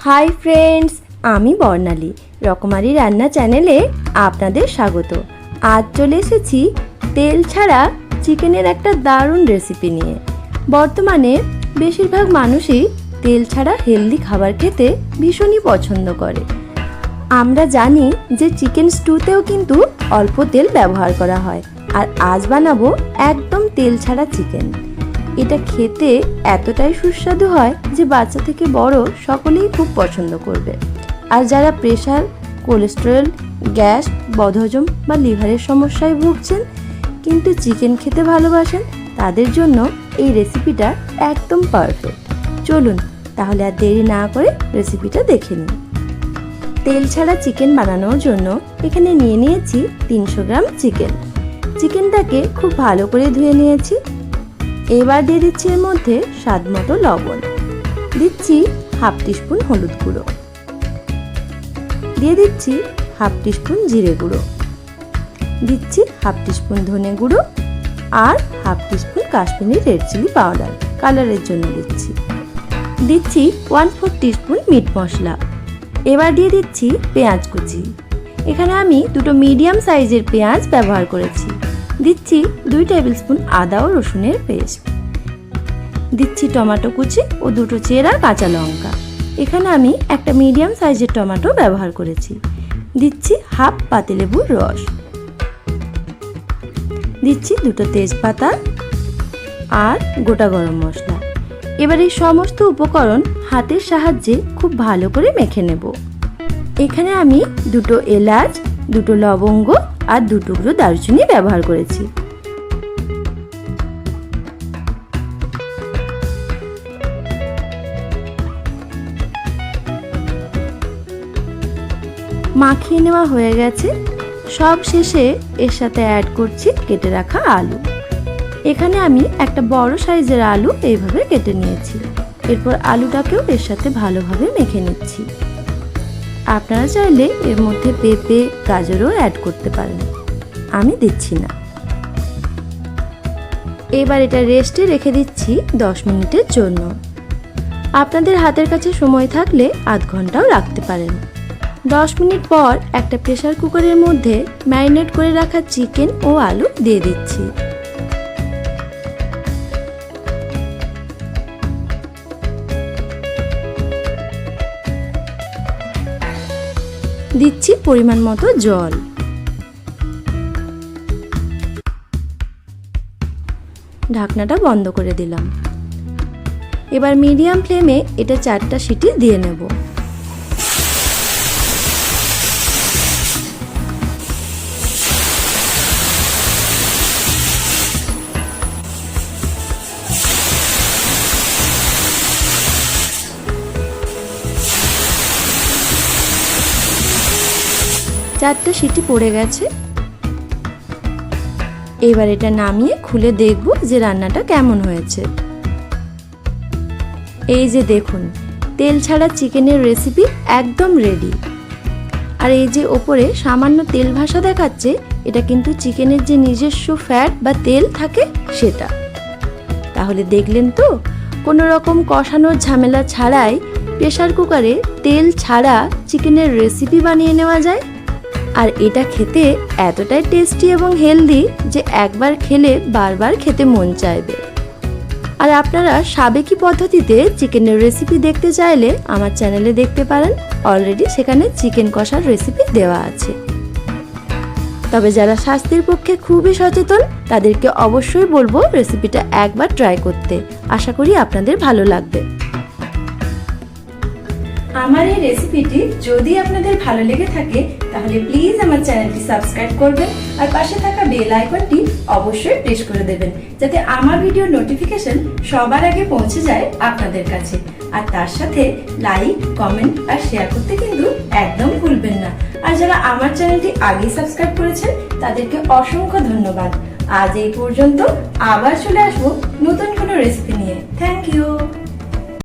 Hi friends, আমি বর্ণালী রকমারি রান্না চ্যানেলে আপনাদের স্বাগত। আজ চলে এসেছি তেল ছাড়া চিকেনের একটা দারুণ রেসিপি নিয়ে। বর্তমানে বেশিরভাগ মানুষই তেল ছাড়া হেলদি খাবার খেতে ভীষণই পছন্দ করে। আমরা জানি যে চিকেন স্টুতেও কিন্তু অল্প তেল ব্যবহার করা হয়, আর আজ বানাবো একদম তেল ছাড়া চিকেন। এটা খেতে এতটাই সুস্বাদু হয় যে বাচ্চা থেকে বড় সকলেই খুব পছন্দ করবে। আর যারা প্রেশার, কোলেস্টেরল, গ্যাস, বদহজম বা লিভারের সমস্যায় ভুগছেন কিন্তু চিকেন খেতে ভালোবাসেন, তাদের জন্য এই রেসিপিটা একদম পারফেক্ট। চলুন তাহলে আর দেরি না করে রেসিপিটা দেখে নিন। তেল ছাড়া চিকেন বানানোর জন্য এখানে নিয়ে নিয়েছি 300 গ্রাম চিকেন। চিকেনটাকে খুব ভালো করে ধুয়ে নিয়েছি। এবার দিয়ে দিচ্ছি এর মধ্যে স্বাদ মতো লবণ, দিচ্ছি হাফ টিস্পুন হলুদ গুঁড়ো, দিয়ে দিচ্ছি হাফ টিস্পুন জিরে গুঁড়ো, দিচ্ছি হাফ টিস্পুন ধনে গুঁড়ো আর half teaspoon Kashmiri red chilli powder কালারের জন্য দিচ্ছি 1/4 টিস্পুন মিট মশলা। এবার দিয়ে দিচ্ছি পেঁয়াজ কুচি। এখানে আমি দুটো মিডিয়াম সাইজের পেঁয়াজ ব্যবহার করেছি। দিচ্ছি 2 টেবিল স্পুন আদা ও রসুনের পেস্ট, দিচ্ছি টমেটো কুচি ও দুটো চেরা কাঁচা লঙ্কা। এখানে আমি একটা মিডিয়াম সাইজের টমেটো ব্যবহার করেছি। দিচ্ছি হাফ পাতিলেবুর রস, দিচ্ছি দুটো তেজপাতা আর গোটা গরম মশলা। এবার এই সমস্ত উপকরণ হাতের সাহায্যে খুব ভালো করে মেখে নেব। এখানে আমি দুটো এলাচ, দুটো লবঙ্গ আর 2 টুকরো দারুচিনি ব্যবহার করেছি। মাখিয়ে নেওয়া হয়ে গেছে। সব শেষে এর সাথে অ্যাড করছি কেটে রাখা আলু। এখানে আমি একটা বড় সাইজের আলু এইভাবে কেটে নিয়েছি। এরপর আলুটাকেও এর সাথে ভালোভাবে মেখে নিচ্ছি। আপনারা চাইলে এর মধ্যে পেঁপে, গাজরও অ্যাড করতে পারেন, আমি দিচ্ছি না। এবার এটা রেস্টে রেখে দিচ্ছি 10 মিনিটের জন্য। আপনাদের হাতের কাছে সময় থাকলে আধ ঘন্টাও রাখতে পারেন। 10 মিনিট পর একটা প্রেসার কুকারের মধ্যে ম্যারিনেট করে রাখা চিকেন ও আলু দিয়ে দিচ্ছি। দিচ্ছি পরিমাণ মতো জল। ঢাকনাটা বন্ধ করে দিলাম। এবার মিডিয়াম ফ্লেমে এটা 4টা সিটি দিয়ে নেব। চারটা সিটি পড়ে গেছে। এবার এটা নামিয়ে খুলে দেখব যে রান্নাটা কেমন হয়েছে। এই যে দেখুন, তেল ছাড়া চিকেনের রেসিপি একদম রেডি। আর এই যে ওপরে সামান্য তেল ভাসা দেখাচ্ছে, এটা কিন্তু চিকেনের যে নিজস্ব ফ্যাট বা তেল থাকে সেটা। তাহলে দেখলেন তো, কোনো রকম কষানোর ঝামেলা ছাড়াই প্রেসার কুকারে তেল ছাড়া চিকেনের রেসিপি বানিয়ে নেওয়া যায়। আর এটা খেতে এতটাই টেস্টি এবং হেলদি যে একবার খেলে বারবার খেতে মন চাইবে। আর আপনারা সাবেকি পদ্ধতিতে চিকেনের রেসিপি দেখতে চাইলে আমার চ্যানেলে দেখতে পারেন, অলরেডি সেখানে চিকেন কষার রেসিপি দেওয়া আছে। তবে যারা স্বাস্থ্যের পক্ষে খুবই সচেতন তাদেরকে অবশ্যই বলবো রেসিপিটা একবার ট্রাই করতে। আশা করি আপনাদের ভালো লাগবে। আমার এই রেসিপিটি যদি আপনাদের ভালো লেগে থাকে তাহলে প্লিজ আমার চ্যানেলটি সাবস্ক্রাইব করবেন আর পাশে থাকা বেল আইকনটি অবশ্যই প্রেস করে দেবেন, যাতে আমার ভিডিওর নোটিফিকেশন সবার আগে পৌঁছে যায় আপনাদের কাছে। আর তার সাথে লাইক, কমেন্ট আর শেয়ার করতে কিন্তু একদম ভুলবেন না। আর যারা আমার চ্যানেলটি আগেই সাবস্ক্রাইব করেছেন তাদেরকে অসংখ্য ধন্যবাদ। আজ এই পর্যন্ত, আবার চলে আসবো নতুন কোনো রেসিপি নিয়ে। Thank you.